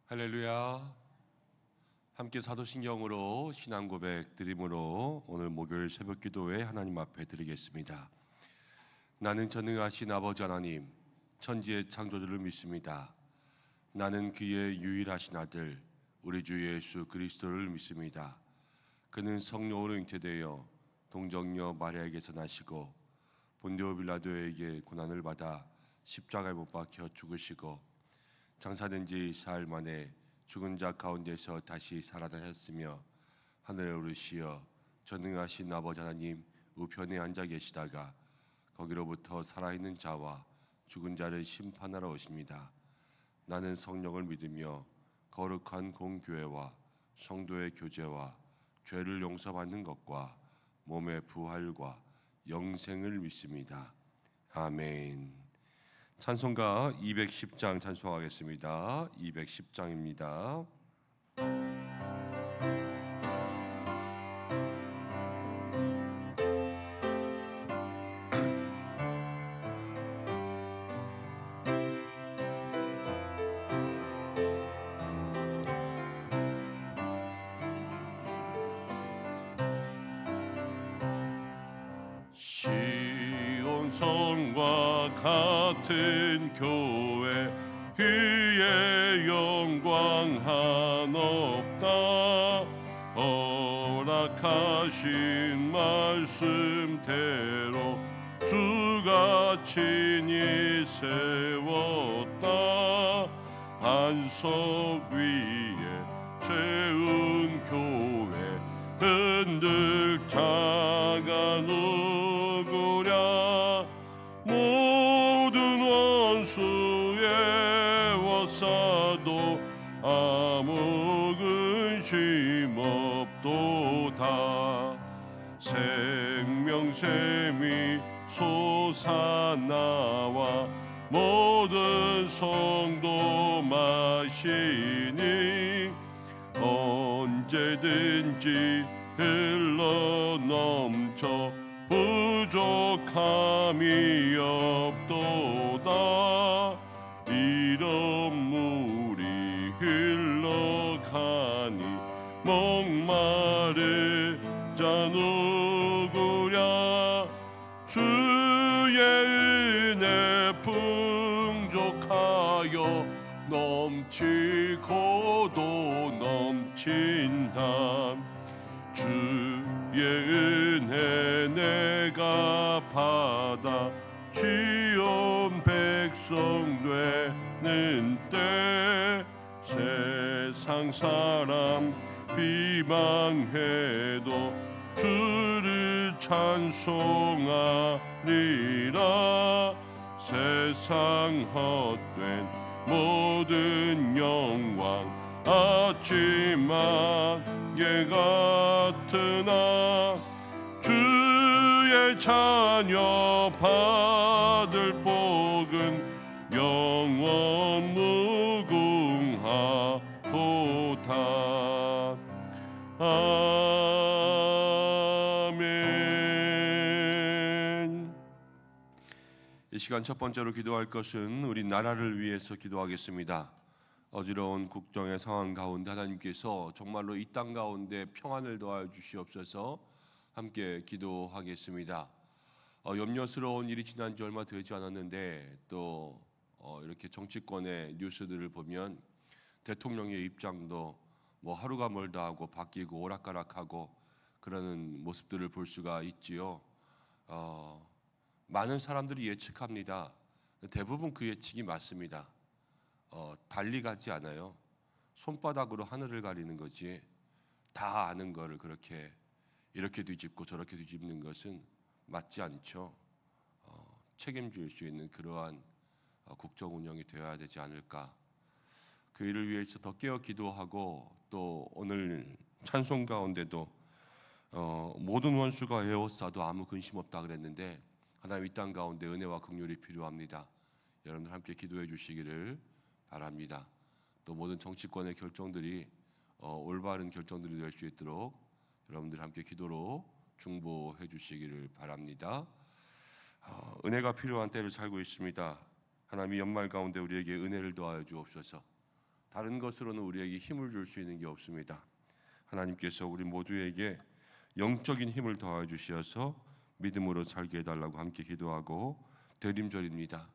할렐루야. 함께 사도신경으로 신앙 고백 드림으로 오늘 목요일 새벽 기도회 하나님 앞에 드리겠습니다. 나는 전능하신 아버지 하나님, 천지의 창조주를 믿습니다. 나는 그의 유일하신 아들 우리 주 예수 그리스도를 믿습니다. 그는 성령으로 잉태되어 동정녀 마리아에게서 나시고 본디오 빌라도에게 고난을 받아 십자가에 못 박혀 죽으시고 장사된 지 사흘 만에 죽은 자 가운데서 다시 살아나셨으며 하늘에 오르시어 전능하신 아버지 하나님 우편에 앉아 계시다가 거기로부터 살아있는 자와 죽은 자를 심판하러 오십니다. 나는 성령을 믿으며 거룩한 공교회와 성도의 교제와 죄를 용서받는 것과 몸의 부활과 영생을 믿습니다. 아멘. 찬송가 210장 찬송하겠습니다. 210장입니다. 시온성과 같은 교회 그의 영광 한없다. 허락하신 말씀대로 주가 친히 세웠다. 반석 위에 세운 교회 흔들 자가 누구랴. 모든 원수의 워사도 아무 근심 없도다. 생명샘이 솟아나와 모든 성도 마시니 언제든지 흘러넘쳐 부족함이 없도다. 이런 물이 흘러가니 목마른 자 누구랴. 주의 은혜 풍족하여 넘치고도 넘친다. 주의 은혜 내가 받아 시온 백성 되는 때 세상 사람 비방해도 주를 찬송하리라. 세상 헛된 모든 영광 아침 안개 같으나 주의 자녀 받을 복은 영원 무궁하도다. 아멘. 이 시간 첫 번째로 기도할 것은 우리 나라를 위해서 기도하겠습니다. 어지러운 국정의 상황 가운데 하나님께서 정말로 이 땅 가운데 평안을 더하여 주시옵소서. 함께 기도하겠습니다. 염려스러운 일이 지난 지 얼마 되지 않았는데 또 이렇게 정치권의 뉴스들을 보면 대통령의 입장도 뭐 하루가 멀다 하고 바뀌고 오락가락하고 그러는 모습들을 볼 수가 있지요. 많은 사람들이 예측합니다. 대부분 그 예측이 맞습니다. 달리 가지 않아요. 손바닥으로 하늘을 가리는 거지 다 아는 거를 그렇게 이렇게 뒤집고 저렇게 뒤집는 것은 맞지 않죠. 책임질 수 있는 그러한 국정 운영이 되어야 되지 않을까. 그 일을 위해서 더 깨어 기도하고 또 오늘 찬송 가운데도 모든 원수가 에워싸도 아무 근심 없다 그랬는데 하나님 이 땅 가운데 은혜와 긍휼이 필요합니다. 여러분들 함께 기도해 주시기를 바랍니다. 또 모든 정치권의 결정들이 올바른 결정들이 될 수 있도록 여러분들 함께 기도로 중보해 주시기를 바랍니다. 은혜가 필요한 때를 살고 있습니다. 하나님이 연말 가운데 우리에게 은혜를 더하여 주옵소서. 다른 것으로는 우리에게 힘을 줄 수 있는 게 없습니다. 하나님께서 우리 모두에게 영적인 힘을 더하여 주시어서 믿음으로 살게 해달라고 함께 기도하고, 대림절입니다.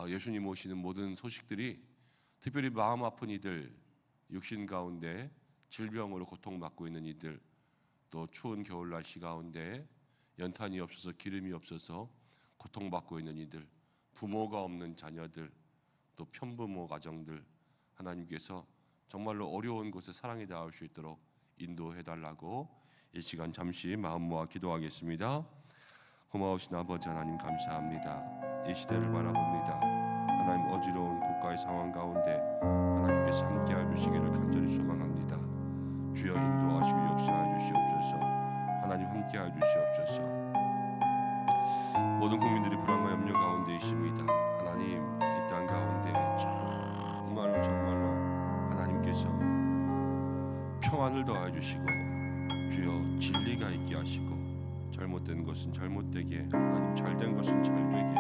예수님 오시는 모든 소식들이, 특별히 마음 아픈 이들, 육신 가운데 질병으로 고통받고 있는 이들, 또 추운 겨울 날씨 가운데 연탄이 없어서 기름이 없어서 고통받고 있는 이들, 부모가 없는 자녀들, 또 편부모 가정들, 하나님께서 정말로 어려운 곳에 사랑이 닿을 수 있도록 인도해달라고 이 시간 잠시 마음 모아 기도하겠습니다. 고마우신 아버지 하나님, 감사합니다. 이 시대를 바라봅니다. 하나님, 어지러운 국가의 상황 가운데 하나님께서 함께해 주시기를 간절히 소망합니다. 주여 인도하시고 역사해 주시옵소서. 하나님, 함께해 주시옵소서. 모든 국민들이 불안과 염려 가운데 있습니다. 하나님, 이 땅 가운데 정말로 하나님께서 평안을 더해 주시고, 주여 진리가 있게 하시고, 잘못된 것은 잘못되게, 하나님 잘된 것은 잘되게,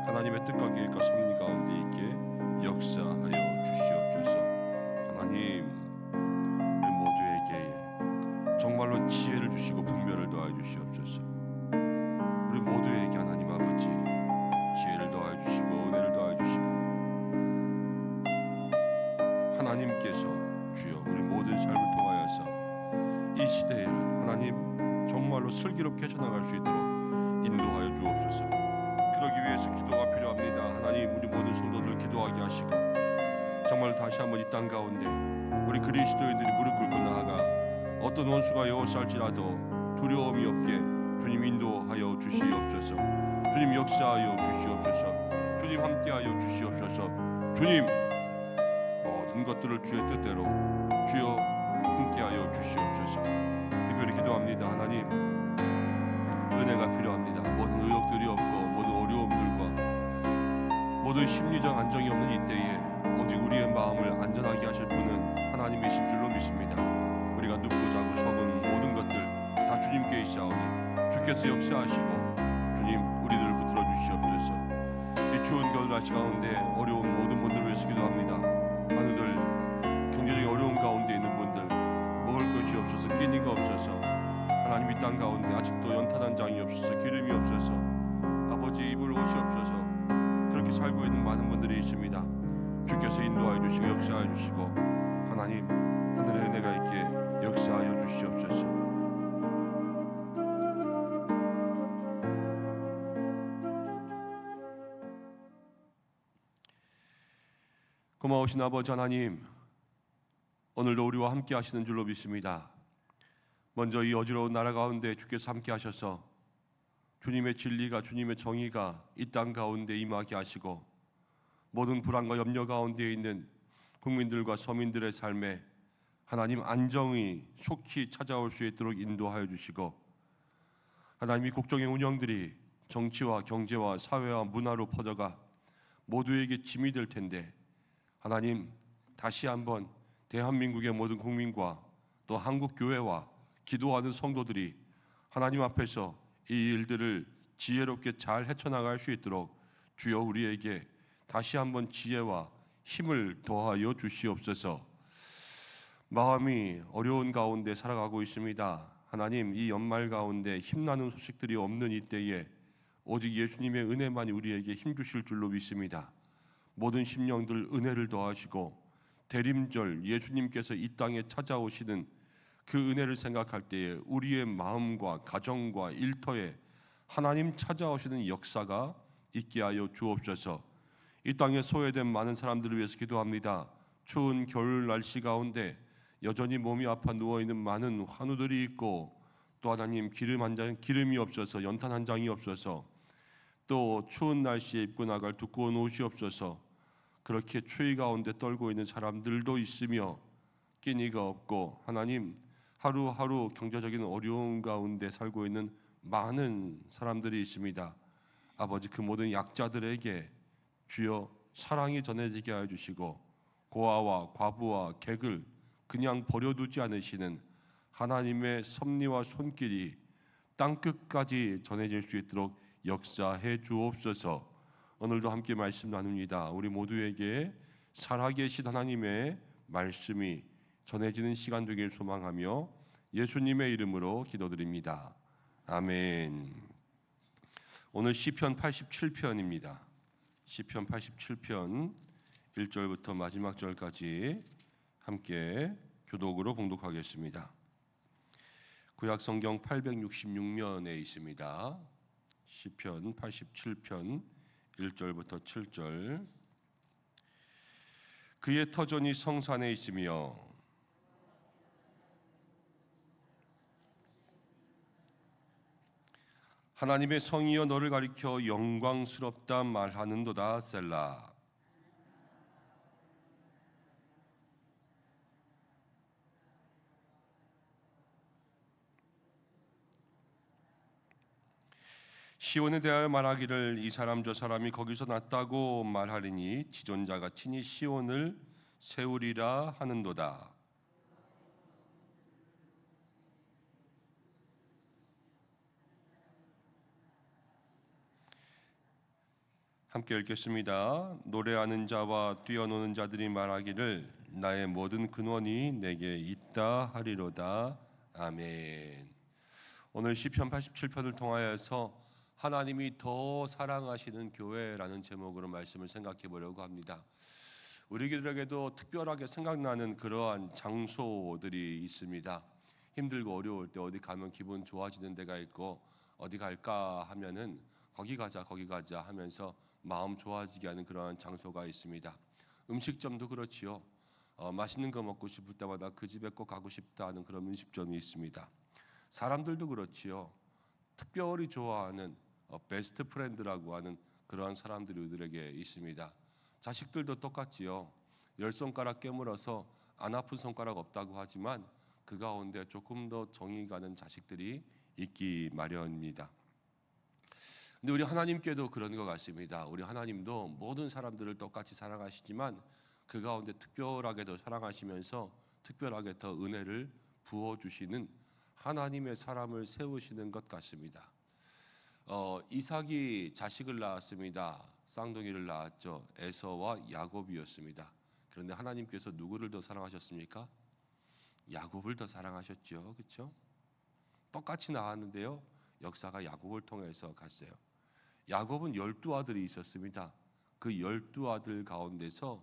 하나님의 뜻과 계획과 섭리 가운데 있게 역사하여 주시옵소서. 하나님, 우리 모두에게 정말로 지혜를 주시고 분별을 더하여 주시옵소서. 우리 모두에게 하나님 아버지 지혜를 더하여 주시고 은혜를 더하여 주시고, 하나님께서 주여 우리 모든 삶을 통하여서 이 시대를 하나님 정말로 슬기롭게 헤쳐나갈 수 있도록 인도하여 주옵소서. 그러기 위해서 기도가 필요합니다. 하나님, 우리 모든 성도들 기도하게 하시고, 정말 다시 한번 이 땅 가운데 우리 그리스도인들이 무릎 꿇고 나아가 어떤 원수가 에워쌀지라도 두려움이 없게 주님 인도하여 주시옵소서. 주님 역사하여 주시옵소서. 주님 함께하여 주시옵소서. 주님 모든 것들을 주의 뜻대로 주여 함께하여 주시옵소서. 특별히 기도합니다. 하나님, 은혜가 필요합니다. 모든 의욕들이 없고 모든 어려움들과 모든 심리적 안정이 없는 이때에 오직 우리의 마음을 안전하게 하실 분은 하나님이신 줄로 믿습니다. 우리가 눕고 자고 서는 모든 것들 다 주님께 있사오니 주께서 역사하시고 주님 우리들을 붙들어 주시옵소서. 이 추운 겨울 날씨 가운데 어려운 모든 분들을 위해서 기도합니다. 하늘들 경제적인 어려움 가운데 있는 분들, 먹을 것이 없어서 끼니가 없어서 하나님 이 땅 가운데 아직도 연탄 한 장이 없어서 기름이 없어서 아버지 입을 옷이 없어서 그렇게 살고 있는 많은 분들이 있습니다. 주께서 인도하여 주시고 역사하여 주시고, 하나님 하늘의 은혜가 있게 역사하여 주시옵소서. 고마우신 아버지 하나님, 오늘도 우리와 함께 하시는 줄로 믿습니다. 먼저 이 어지러운 나라 가운데 주께서 함께 하셔서 주님의 진리가, 주님의 정의가 이 땅 가운데 임하게 하시고, 모든 불안과 염려 가운데 있는 국민들과 서민들의 삶에 하나님 안정이 속히 찾아올 수 있도록 인도하여 주시고, 하나님이 국정의 운영들이 정치와 경제와 사회와 문화로 퍼져가 모두에게 짐이 될 텐데, 하나님 다시 한번 대한민국의 모든 국민과 또 한국 교회와 기도하는 성도들이 하나님 앞에서 이 일들을 지혜롭게 잘 헤쳐나갈 수 있도록 주여 우리에게 다시 한번 지혜와 힘을 더하여 주시옵소서. 마음이 어려운 가운데 살아가고 있습니다. 하나님, 이 연말 가운데 힘나는 소식들이 없는 이때에 오직 예수님의 은혜만이 우리에게 힘주실 줄로 믿습니다. 모든 심령들 은혜를 더하시고, 대림절 예수님께서 이 땅에 찾아오시는 그 은혜를 생각할 때에 우리의 마음과 가정과 일터에 하나님 찾아오시는 역사가 있게 하여 주옵소서. 이 땅에 소외된 많은 사람들을 위해서 기도합니다. 추운 겨울 날씨 가운데 여전히 몸이 아파 누워있는 많은 환우들이 있고, 또 하나님 기름이 없어서, 연탄 한 장이 없어서, 또 추운 날씨에 입고 나갈 두꺼운 옷이 없어서 그렇게 추위 가운데 떨고 있는 사람들도 있으며, 끼니가 없고 하나님 하루하루 경제적인 어려움 가운데 살고 있는 많은 사람들이 있습니다. 아버지, 그 모든 약자들에게 주여 사랑이 전해지게 하여 주시고, 고아와 과부와 객을 그냥 버려두지 않으시는 하나님의 섭리와 손길이 땅끝까지 전해질 수 있도록 역사해 주옵소서. 오늘도 함께 말씀 나눕니다. 우리 모두에게 살아계신 하나님의 말씀이 전해지는 시간 되길 소망하며 예수님의 이름으로 기도드립니다. 아멘. 오늘 시편 87편입니다. 시편 87편 1절부터 마지막 절까지 함께 교독으로 봉독하겠습니다. 구약 성경 866면에 있습니다. 시편 87편 1절부터 7절. 그의 터전이 성산에 있으며 하나님의 성이여 너를 가리켜 영광스럽다 말하는도다. 셀라. 시온에 대하여 말하기를 이 사람 저 사람이 거기서 났다고 말하리니 지존자가 친히 시온을 세우리라 하는도다. 함께 읽겠습니다. 노래하는 자와 뛰어노는 자들이 말하기를 나의 모든 근원이 내게 있다 하리로다. 아멘. 오늘 시편 87편을 통하여서 하나님이 더 사랑하시는 교회라는 제목으로 말씀을 생각해 보려고 합니다. 우리들에게도 특별하게 생각나는 그러한 장소들이 있습니다. 힘들고 어려울 때 어디 가면 기분 좋아지는 데가 있고 어디 갈까 하면은 거기 가자 하면서 마음 좋아지게 하는 그러한 장소가 있습니다. 음식점도 그렇지요. 맛있는 거 먹고 싶을 때마다 그 집에 꼭 가고 싶다 하는 그런 음식점이 있습니다. 사람들도 그렇지요. 특별히 좋아하는 베스트 프렌드라고 하는 그러한 사람들이 우리들에게 있습니다. 자식들도 똑같지요. 10손가락 깨물어서 안 아픈 손가락 없다고 하지만 그 가운데 조금 더 정이 가는 자식들이 있기 마련입니다. 근데 우리 하나님께도 그런 것 같습니다. 우리 하나님도 모든 사람들을 똑같이 사랑하시지만 그 가운데 특별하게 더 사랑하시면서 특별하게 더 은혜를 부어주시는 하나님의 사람을 세우시는 것 같습니다. 이삭이 자식을 낳았습니다. 쌍둥이를 낳았죠. 에서와 야곱이었습니다. 그런데 하나님께서 누구를 더 사랑하셨습니까? 야곱을 더 사랑하셨죠. 그렇죠? 똑같이 낳았는데요. 역사가 야곱을 통해서 갔어요. 야곱은 12아들이 있었습니다. 그 12아들 가운데서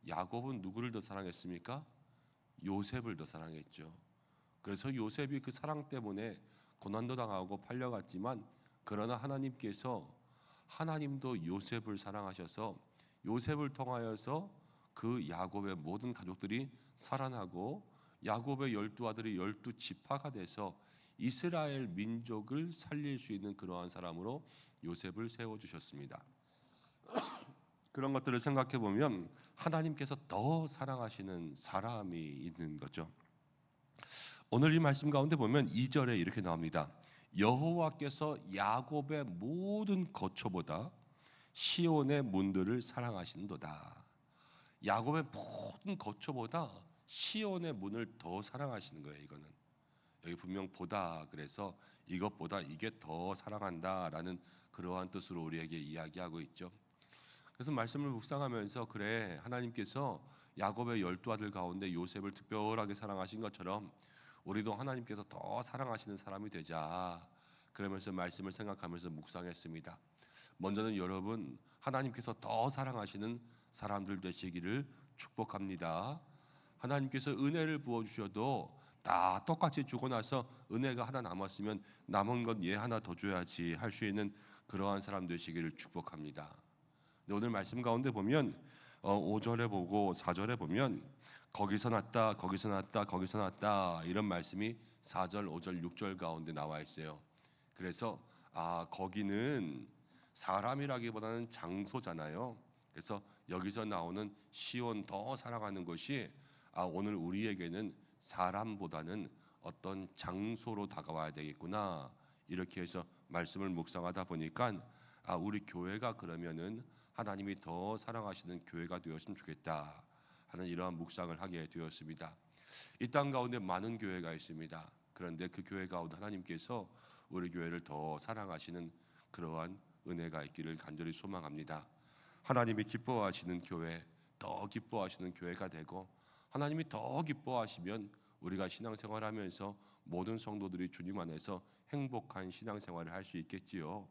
야곱은 누구를 더 사랑했습니까? 요셉을 더 사랑했죠. 그래서 요셉이 그 사랑 때문에 고난도 당하고 팔려갔지만 그러나 하나님도 요셉을 사랑하셔서 요셉을 통하여서 그 야곱의 모든 가족들이 살아나고 야곱의 12아들이 12지파가 돼서 이스라엘 민족을 살릴 수 있는 그러한 사람으로 요셉을 세워주셨습니다. 그런 것들을 생각해 보면 하나님께서 더 사랑하시는 사람이 있는 거죠. 오늘 이 말씀 가운데 보면 2절에 이렇게 나옵니다. 여호와께서 야곱의 모든 거처보다 시온의 문들을 사랑하시는도다. 야곱의 모든 거처보다 시온의 문을 더 사랑하시는 거예요. 이거는 여기 분명 보다 그래서 이것보다 이게 더 사랑한다라는 그러한 뜻으로 우리에게 이야기하고 있죠. 그래서 말씀을 묵상하면서 그래 하나님께서 야곱의 12아들 가운데 요셉을 특별하게 사랑하신 것처럼 우리도 하나님께서 더 사랑하시는 사람이 되자. 그러면서 말씀을 생각하면서 묵상했습니다. 먼저는 여러분 하나님께서 더 사랑하시는 사람들 되시기를 축복합니다. 하나님께서 은혜를 부어주셔도 다 똑같이 주고 나서 은혜가 하나 남았으면 남은 건 얘 하나 더 줘야지 할 수 있는 그러한 사람 되시기를 축복합니다. 오늘 말씀 가운데 보면 5절에 보고 4절에 보면 거기서 났다 이런 말씀이 4절, 5절, 6절 가운데 나와 있어요. 그래서 거기는 사람이라기보다는 장소잖아요. 그래서 여기서 나오는 시온 더 사랑하는 것이 오늘 우리에게는 사람보다는 어떤 장소로 다가와야 되겠구나 이렇게 해서 말씀을 묵상하다 보니까 우리 교회가 그러면은 하나님이 더 사랑하시는 교회가 되었으면 좋겠다 하는 이러한 묵상을 하게 되었습니다. 이 땅 가운데 많은 교회가 있습니다. 그런데 그 교회 가운데 하나님께서 우리 교회를 더 사랑하시는 그러한 은혜가 있기를 간절히 소망합니다. 하나님이 기뻐하시는 교회, 더 기뻐하시는 교회가 되고, 하나님이 더 기뻐하시면 우리가 신앙생활하면서 모든 성도들이 주님 안에서 행복한 신앙생활을 할 수 있겠지요.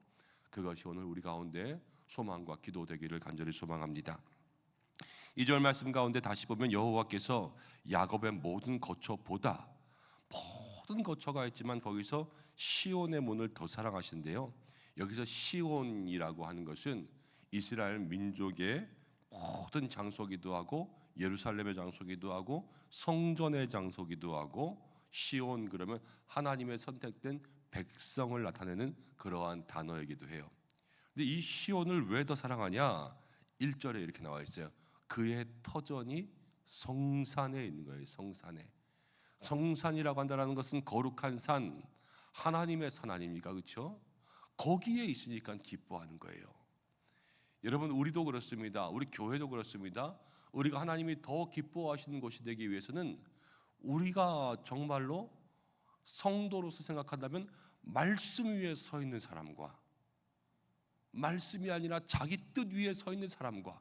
그것이 오늘 우리 가운데 소망과 기도 되기를 간절히 소망합니다. 2절 말씀 가운데 다시 보면 여호와께서 야곱의 모든 거처보다, 모든 거처가 있지만 거기서 시온의 문을 더 사랑하신대요. 여기서 시온이라고 하는 것은 이스라엘 민족의 모든 장소기도 하고, 예루살렘의 장소기도 하고, 성전의 장소기도 하고, 시온 그러면 하나님의 선택된 백성을 나타내는 그러한 단어이기도 해요. 근데 이 시온을 왜 더 사랑하냐? 1절에 이렇게 나와 있어요. 그의 터전이 성산에 있는 거예요. 성산에. 성산이라고 한다는 것은 거룩한 산, 하나님의 산 아닙니까? 그렇죠? 거기에 있으니까 기뻐하는 거예요. 여러분, 우리도 그렇습니다. 우리 교회도 그렇습니다. 우리가 하나님이 더 기뻐하시는 곳이 되기 위해서는 우리가 정말로 성도로서 생각한다면 말씀 위에 서 있는 사람과, 말씀이 아니라 자기 뜻 위에 서 있는 사람과,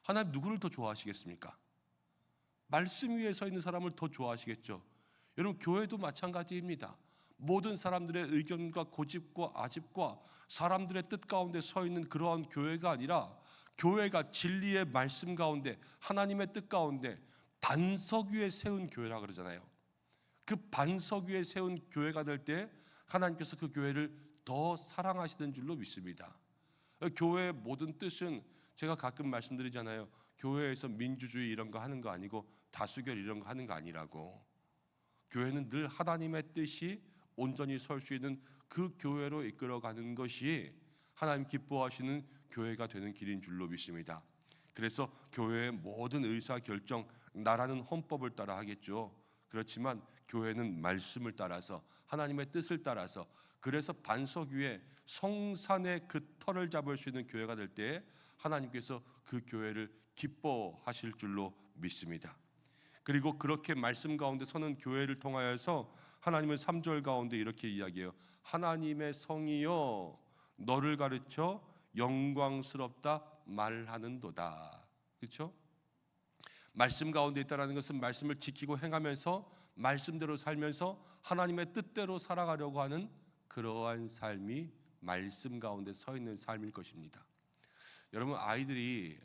하나님 누구를 더 좋아하시겠습니까? 말씀 위에 서 있는 사람을 더 좋아하시겠죠. 여러분, 교회도 마찬가지입니다. 모든 사람들의 의견과 고집과 아집과 사람들의 뜻 가운데 서 있는 그러한 교회가 아니라, 교회가 진리의 말씀 가운데, 하나님의 뜻 가운데 반석 위에 세운 교회라 그러잖아요. 그 반석 위에 세운 교회가 될 때 하나님께서 그 교회를 더 사랑하시는 줄로 믿습니다. 교회의 모든 뜻은 제가 가끔 말씀드리잖아요. 교회에서 민주주의 이런 거 하는 거 아니고 다수결 이런 거 하는 거 아니라고. 교회는 늘 하나님의 뜻이 온전히 설 수 있는 그 교회로 이끌어가는 것이 하나님 기뻐하시는 교회가 되는 길인 줄로 믿습니다. 그래서 교회의 모든 의사결정, 나라는 헌법을 따라 하겠죠. 그렇지만 교회는 말씀을 따라서, 하나님의 뜻을 따라서, 그래서 반석 위에 성산의 그 터를 잡을 수 있는 교회가 될 때 하나님께서 그 교회를 기뻐하실 줄로 믿습니다. 그리고 그렇게 말씀 가운데 서는 교회를 통하여서 하나님은 3절 가운데 이렇게 이야기해요. 하나님의 성이여 너를 가르쳐 영광스럽다 말하는도다. 그렇죠? 말씀 가운데 있다라는 것은 말씀을 지키고 행하면서 말씀대로 살면서 하나님의 뜻대로 살아가려고 하는 그러한 삶이 말씀 가운데 서 있는 삶일 것입니다. 여러분, 아이들이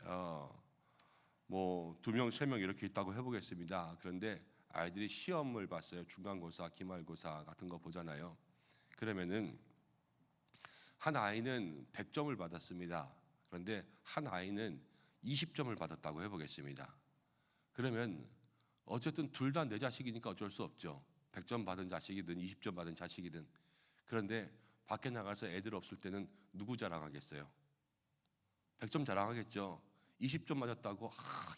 뭐 2명, 3명 이렇게 있다고 해보겠습니다. 그런데 아이들이 시험을 봤어요. 중간고사, 기말고사 같은 거 보잖아요. 그러면은 한 아이는 100점을 받았습니다. 그런데 한 아이는 20점을 받았다고 해보겠습니다. 그러면 어쨌든 둘 다 내 자식이니까 어쩔 수 없죠. 100점 받은 자식이든 20점 받은 자식이든. 그런데 밖에 나가서 애들 없을 때는 누구 자랑하겠어요? 100점 자랑하겠죠. 20점 맞았다고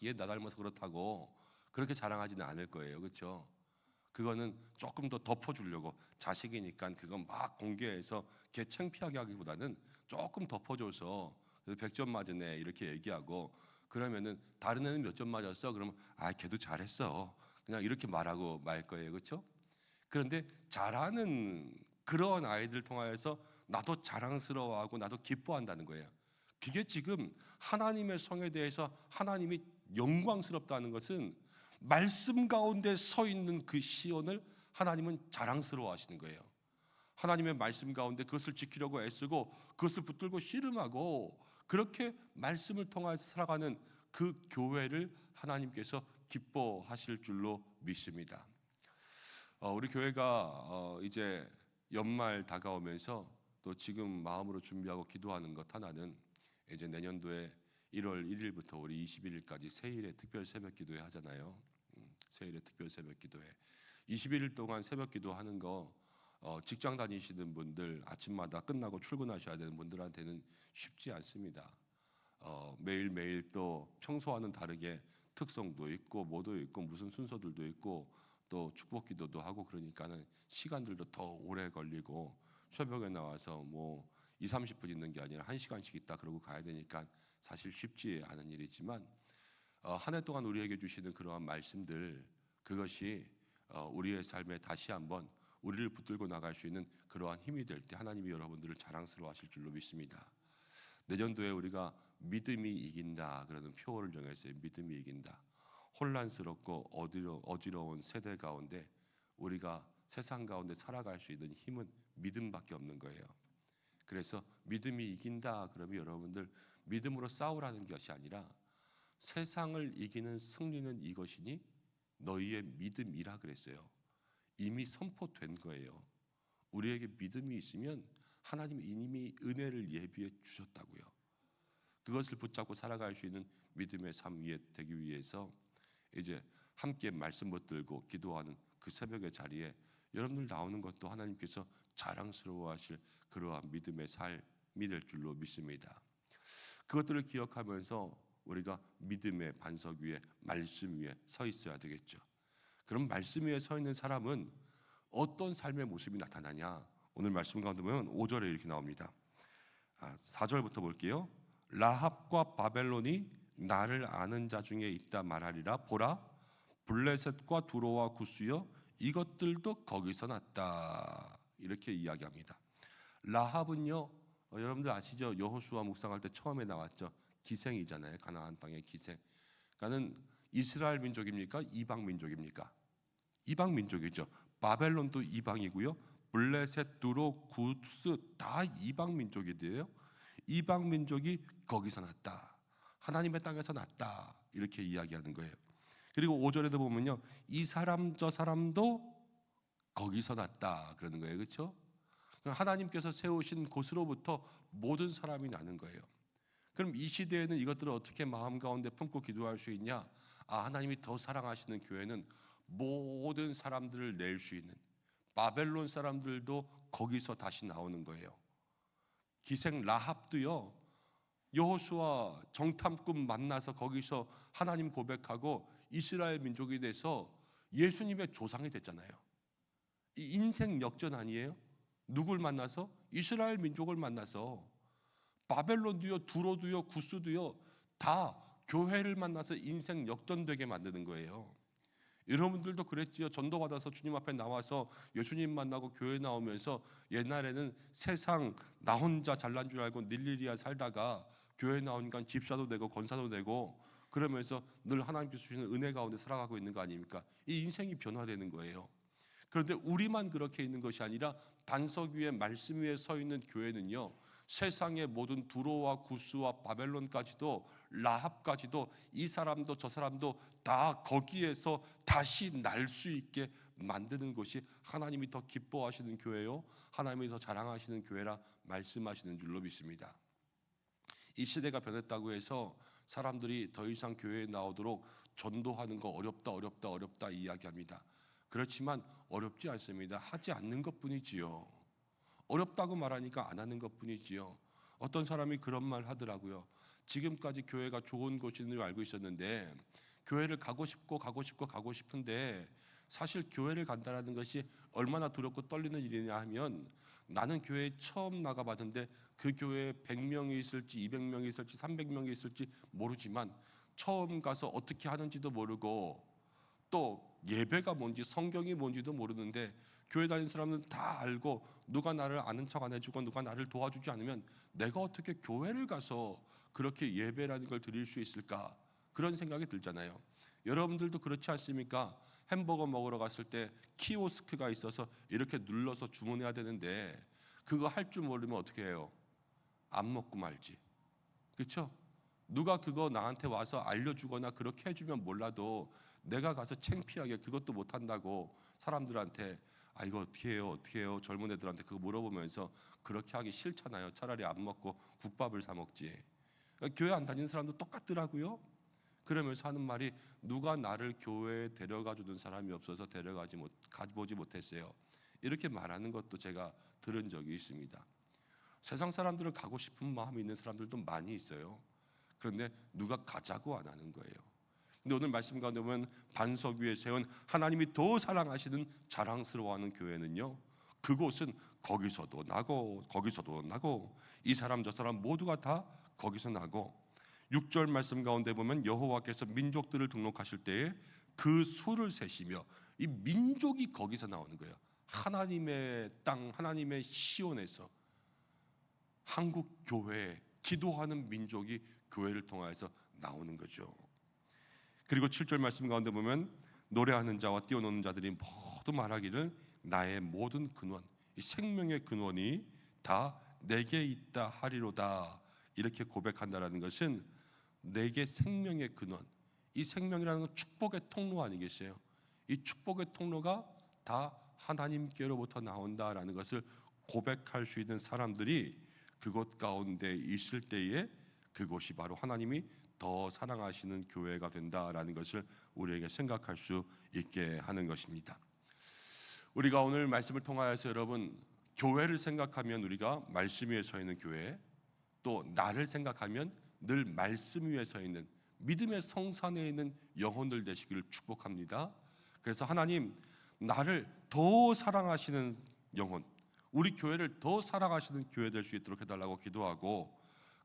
얘 나 닮아서 그렇다고 그렇게 자랑하지는 않을 거예요. 그렇죠? 그거는 조금 더 덮어주려고, 자식이니까 그건 막 공개해서 걔 창피하게 하기보다는 조금 덮어줘서 100점 맞은 애 이렇게 얘기하고, 그러면은 다른 애는 몇 점 맞았어? 그러면 걔도 잘했어. 그냥 이렇게 말하고 말 거예요. 그렇죠? 그런데 잘하는 그런 아이들 통하여서 나도 자랑스러워하고 나도 기뻐한다는 거예요. 그게 지금 하나님의 성에 대해서 하나님이 영광스럽다는 것은 말씀 가운데 서 있는 그 시온을 하나님은 자랑스러워 하시는 거예요. 하나님의 말씀 가운데 그것을 지키려고 애쓰고 그것을 붙들고 씨름하고 그렇게 말씀을 통해서 살아가는 그 교회를 하나님께서 기뻐하실 줄로 믿습니다. 우리 교회가 이제 연말 다가오면서 또 지금 마음으로 준비하고 기도하는 것 하나는, 이제 내년도에 1월 1일부터 우리 21일까지 세일의 특별 새벽 기도회 하잖아요. 세일의 특별 새벽 기도회 21일 동안 새벽 기도하는 거, 직장 다니시는 분들, 아침마다 끝나고 출근하셔야 되는 분들한테는 쉽지 않습니다. 매일매일 또 평소와는 다르게 특성도 있고 뭐도 있고 무슨 순서들도 있고 또 축복 기도도 하고, 그러니까는 시간들도 더 오래 걸리고, 새벽에 나와서 뭐 20-30분 있는 게 아니라 1시간씩 있다 그러고 가야 되니까 사실 쉽지 않은 일이지만, 한 해 동안 우리에게 주시는 그러한 말씀들, 그것이 우리의 삶에 다시 한번 우리를 붙들고 나갈 수 있는 그러한 힘이 될 때 하나님이 여러분들을 자랑스러워 하실 줄로 믿습니다. 내년도에 우리가 믿음이 이긴다 그러는 표어를 정했어요. 믿음이 이긴다. 혼란스럽고 어지러운 세대 가운데 우리가 세상 가운데 살아갈 수 있는 힘은 믿음밖에 없는 거예요. 그래서 믿음이 이긴다 그러면 여러분들 믿음으로 싸우라는 것이 아니라 세상을 이기는 승리는 이것이니 너희의 믿음이라 그랬어요. 이미 선포된 거예요. 우리에게 믿음이 있으면 하나님이 이미 은혜를 예비해 주셨다고요. 그것을 붙잡고 살아갈 수 있는 믿음의 삶 위에 되기 위해서 이제 함께 말씀 붙들고 기도하는 그 새벽의 자리에 여러분들 나오는 것도 하나님께서 자랑스러워하실 그러한 믿음의 삶이 될 줄로 믿습니다. 그것들을 기억하면서 우리가 믿음의 반석 위에 말씀 위에 서 있어야 되겠죠. 그럼 말씀 위에 서 있는 사람은 어떤 삶의 모습이 나타나냐? 오늘 말씀 가운데 보면 5절에 이렇게 나옵니다. 4절부터 볼게요. 라합과 바벨론이 나를 아는 자 중에 있다 말하리라. 보라, 블레셋과 두로와 구스여 이것들도 거기서 났다. 이렇게 이야기합니다. 라합은요, 여러분들 아시죠? 여호수아 묵상할 때 처음에 나왔죠. 기생이잖아요. 가나안 땅의 기생. 그러니까는 이스라엘 민족입니까? 이방 민족입니까? 이방 민족이죠. 바벨론도 이방이고요. 블레셋, 두로, 구스 다 이방 민족이에요. 이방 민족이 거기서 났다. 하나님의 땅에서 났다. 이렇게 이야기하는 거예요. 그리고 5절에도 보면요. 이 사람 저 사람도 거기서 났다. 그러는 거예요. 그렇죠? 하나님께서 세우신 곳으로부터 모든 사람이 나는 거예요. 그럼 이 시대에는 이것들을 어떻게 마음 가운데 품고 기도할 수 있냐? 하나님이 더 사랑하시는 교회는 모든 사람들을 낼 수 있는 바벨론 사람들도 거기서 다시 나오는 거예요. 기생 라합도요. 여호수아 정탐꾼 만나서 거기서 하나님 고백하고 이스라엘 민족이 돼서 예수님의 조상이 됐잖아요. 이 인생 역전 아니에요? 누굴 만나서? 이스라엘 민족을 만나서. 바벨론도요, 두로도요, 구스도요 다 교회를 만나서 인생 역전되게 만드는 거예요. 여러분들도 그랬지요. 전도받아서 주님 앞에 나와서 예수님 만나고 교회 나오면서 옛날에는 세상 나 혼자 잘난 줄 알고 닐리리아 살다가 교회 나오니까 집사도 되고 권사도 되고 그러면서 늘 하나님께서 주시는 은혜 가운데 살아가고 있는 거 아닙니까? 이 인생이 변화되는 거예요. 그런데 우리만 그렇게 있는 것이 아니라 반석 위에 말씀 위에 서 있는 교회는요, 세상의 모든 두로와 구스와 바벨론까지도 라합까지도 이 사람도 저 사람도 다 거기에서 다시 날 수 있게 만드는 것이 하나님이 더 기뻐하시는 교회요, 하나님이 더 자랑하시는 교회라 말씀하시는 줄로 믿습니다. 이 시대가 변했다고 해서 사람들이 더 이상 교회에 나오도록 전도하는 거 어렵다 이야기합니다. 그렇지만 어렵지 않습니다. 하지 않는 것뿐이지요. 어렵다고 말하니까 안 하는 것뿐이지요. 어떤 사람이 그런 말 하더라고요. 지금까지 교회가 좋은 곳인 줄 알고 있었는데 교회를 가고 싶은데 사실 교회를 간다는 것이 얼마나 두렵고 떨리는 일이냐 하면 나는 교회에 처음 나가봤는데 그 교회에 100명이 있을지 200명이 있을지 300명이 있을지 모르지만 처음 가서 어떻게 하는지도 모르고 또 예배가 뭔지 성경이 뭔지도 모르는데 교회 다니는 사람은 다 알고 누가 나를 아는 척 안 해주고 누가 나를 도와주지 않으면 내가 어떻게 교회를 가서 그렇게 예배라는 걸 드릴 수 있을까? 그런 생각이 들잖아요. 여러분들도 그렇지 않습니까? 햄버거 먹으러 갔을 때 키오스크가 있어서 이렇게 눌러서 주문해야 되는데 그거 할 줄 모르면 어떻게 해요? 안 먹고 말지. 그렇죠? 누가 그거 나한테 와서 알려주거나 그렇게 해주면 몰라도 내가 가서 창피하게 그것도 못한다고 사람들한테 이거 어떻게 해요 젊은 애들한테 그거 물어보면서 그렇게 하기 싫잖아요. 차라리 안 먹고 국밥을 사 먹지. 교회 안 다니는 사람도 똑같더라고요. 그러면서 하는 말이 누가 나를 교회에 데려가 주는 사람이 없어서 가보지 못했어요. 이렇게 말하는 것도 제가 들은 적이 있습니다. 세상 사람들은 가고 싶은 마음이 있는 사람들도 많이 있어요. 그런데 누가 가자고 안 하는 거예요. 근데 오늘 말씀 가운데 보면 반석 위에 세운 하나님이 더 사랑하시는 자랑스러워하는 교회는요, 그곳은 거기서도 나고 이 사람 저 사람 모두가 다 거기서 나고 6절 말씀 가운데 보면 여호와께서 민족들을 등록하실 때에 그 수를 세시며 이 민족이 거기서 나오는 거예요. 하나님의 땅, 하나님의 시온에서 한국 교회에 기도하는 민족이 교회를 통하여서 나오는 거죠. 그리고 7절 말씀 가운데 보면 노래하는 자와 뛰어노는 자들이 모두 말하기를 나의 모든 근원, 이 생명의 근원이 다 내게 있다 하리로다. 이렇게 고백한다라는 것은 내게 생명의 근원, 이 생명이라는 건 축복의 통로 아니겠어요? 이 축복의 통로가 다 하나님께로부터 나온다라는 것을 고백할 수 있는 사람들이 그곳 가운데 있을 때에 그곳이 바로 하나님이 더 사랑하시는 교회가 된다라는 것을 우리에게 생각할 수 있게 하는 것입니다. 우리가 오늘 말씀을 통하여서 여러분, 교회를 생각하면 우리가 말씀 위에 서 있는 교회, 또 나를 생각하면 늘 말씀 위에 서 있는 믿음의 성산에 있는 영혼들 되시기를 축복합니다. 그래서 하나님, 나를 더 사랑하시는 영혼, 우리 교회를 더 사랑하시는 교회 될 수 있도록 해달라고 기도하고,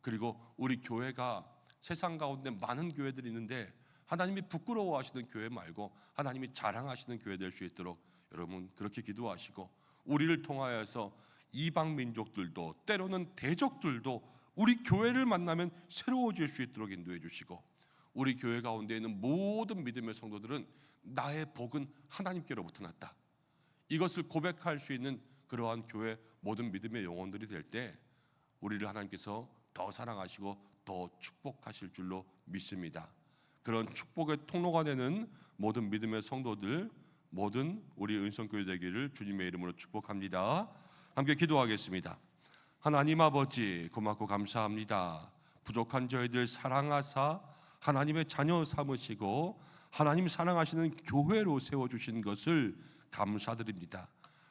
그리고 우리 교회가 세상 가운데 많은 교회들이 있는데 하나님이 부끄러워하시는 교회 말고 하나님이 자랑하시는 교회 될 수 있도록 여러분 그렇게 기도하시고, 우리를 통하여서 이방 민족들도 때로는 대적들도 우리 교회를 만나면 새로워질 수 있도록 인도해 주시고, 우리 교회 가운데 있는 모든 믿음의 성도들은 나의 복은 하나님께로부터 났다, 이것을 고백할 수 있는 그러한 교회 모든 믿음의 영혼들이 될 때 우리를 하나님께서 더 사랑하시고 더 축복하실 줄로 믿습니다. 그런 축복의 통로가 되는 모든 믿음의 성도들, 모든 우리 은성교회 되기를 주님의 이름으로 축복합니다. 함께 기도하겠습니다. 하나님 아버지, 고맙고 감사합니다. 부족한 저희들 사랑하사 하나님의 자녀 삼으시고 하나님 사랑하시는 교회로 세워주신 것을 감사드립니다.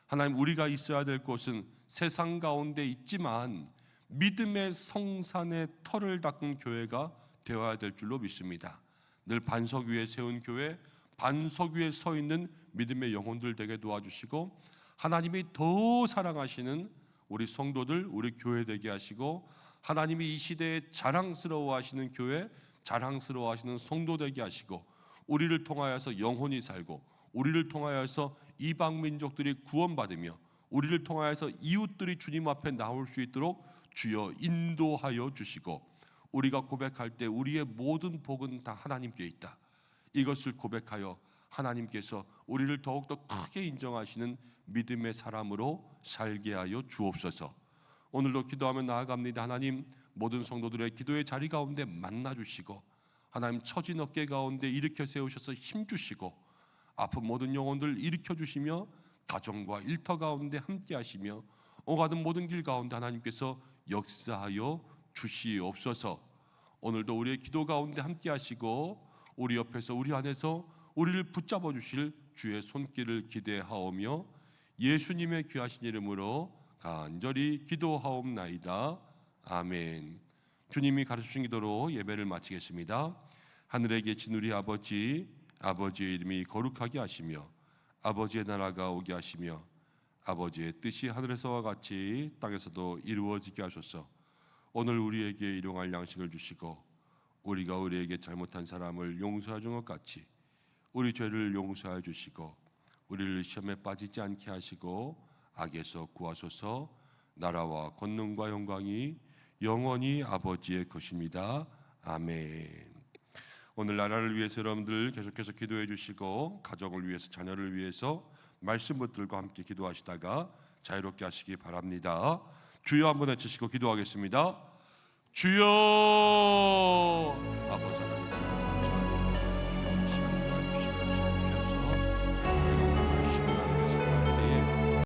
하나님, 우리가 있어야 될 곳은 세상 가운데 있지만 믿음의 성산의 터를 닦은 교회가 되어야 될 줄로 믿습니다. 늘 반석 위에 세운 교회, 반석 위에 서 있는 믿음의 영혼들 되게 도와주시고, 하나님이 더 사랑하시는 우리 성도들, 우리 교회 되게 하시고, 하나님이 이 시대에 자랑스러워하시는 교회, 자랑스러워하시는 성도 되게 하시고, 우리를 통하여서 영혼이 살고, 우리를 통하여서 이방 민족들이 구원받으며, 우리를 통하여서 이웃들이 주님 앞에 나올 수 있도록 주여 인도하여 주시고, 우리가 고백할 때 우리의 모든 복은 다 하나님께 있다, 이것을 고백하여 하나님께서 우리를 더욱더 크게 인정하시는 믿음의 사람으로 살게 하여 주옵소서. 오늘도 기도하며 나아갑니다. 하나님, 모든 성도들의 기도의 자리 가운데 만나 주시고, 하나님 처진 어깨 가운데 일으켜 세우셔서 힘 주시고, 아픈 모든 영혼들 일으켜 주시며 가정과 일터 가운데 함께 하시며 오가는 모든 길 가운데 하나님께서 역사하여 주시옵소서. 오늘도 우리의 기도 가운데 함께 하시고 우리 옆에서 우리 안에서 우리를 붙잡아 주실 주의 손길을 기대하오며 예수님의 귀하신 이름으로 간절히 기도하옵나이다. 아멘. 주님이 가르치신 기도로 예배를 마치겠습니다. 하늘에 계신 우리 아버지, 아버지의 이름이 거룩하게 하시며 아버지의 나라가 오게 하시며 아버지의 뜻이 하늘에서와 같이 땅에서도 이루어지게 하소서. 오늘 우리에게 일용할 양식을 주시고 우리가 우리에게 잘못한 사람을 용서해 준 것 같이 우리 죄를 용서해 주시고 우리를 시험에 빠지지 않게 하시고 악에서 구하소서. 나라와 권능과 영광이 영원히 아버지의 것입니다. 아멘. 오늘 나라를 위해서 여러분들 계속해서 기도해 주시고, 가정을 위해서, 자녀를 위해서 말씀 붙들고 함께 기도하시다가 자유롭게 하시기 바랍니다. 주여 한번 외치시고 기도하겠습니다. 주여.